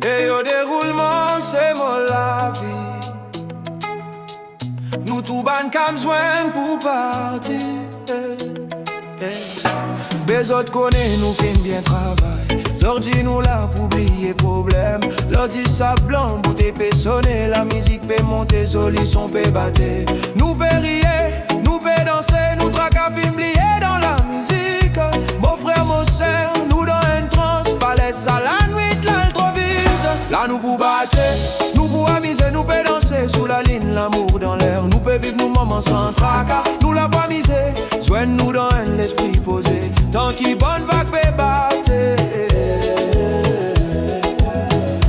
Et au déroulement, c'est mon la vie. Nous tout ban qu'à besoin pour partir. Bezot connaît, nous fin bien travail. Zordi nous là pour oublier problème. L'ordi ça blanc, bout épée sonner. La musique peut monter, soli son peut battre. Nous peut rire, nous peut danser. Nous trois qu'à oublier dans la musique. Mon frère, mon sœur, nous dans un trance. Palais à la nuit, l'altrovise. Là nous pour battre, nous pour amuser. Nous peut danser sous la ligne, l'amour dans l'air. Nous peut vivre nos moments sans tracas. Nous la pas miser, soigne-nous dans l'esprit posé. Tant qu'il bonne vague fait battre.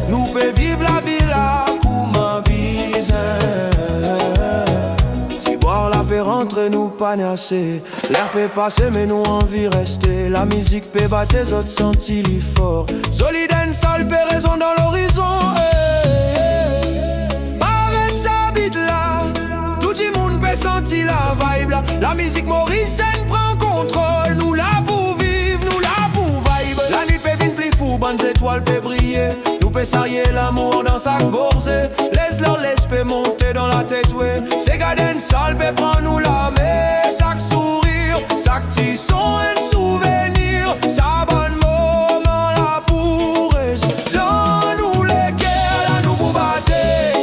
Nous peut vivre la vie là pour m'aviser. Si boire la paix rentre nous pas assez. L'air peut passer mais nous envie rester. La musique peut battre les autres sentis fort. Solide and sale peut raison dans l'horizon. Arrête sa bite là. Tout le monde peut sentir la vibe là. La musique mauricienne prend contrôle. Nous là pour vivre, nous là pour vibe. La nuit peut venir plus fou, bonnes étoiles peut briller. Nous peut sarrier l'amour dans sa bourse. Laisse-leur l'esprit monter dans la tête, ouais. C'est garden sale peut prendre nous la mer. Chaque sourire, chaque petit son, un souvenir. Ça bonne moment là pour rester. Dans nous les guerres, là nous pour battre.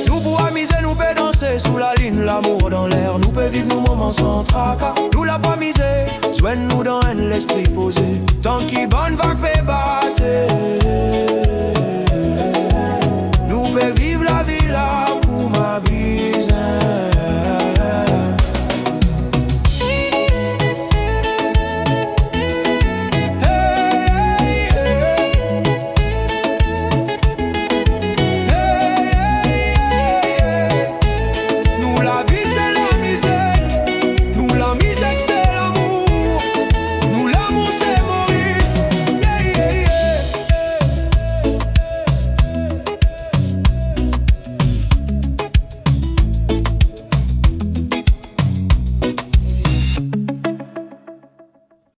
Nous pour amuser, nous peut danser sous la ligne, l'amour dans l'air. Nous peut vivre nos moments sans tracas. Nous la pas miser, soigne-nous dans l'esprit posé. Tant qu'il bonne vague fait battre. Nous peut vivre la vie là.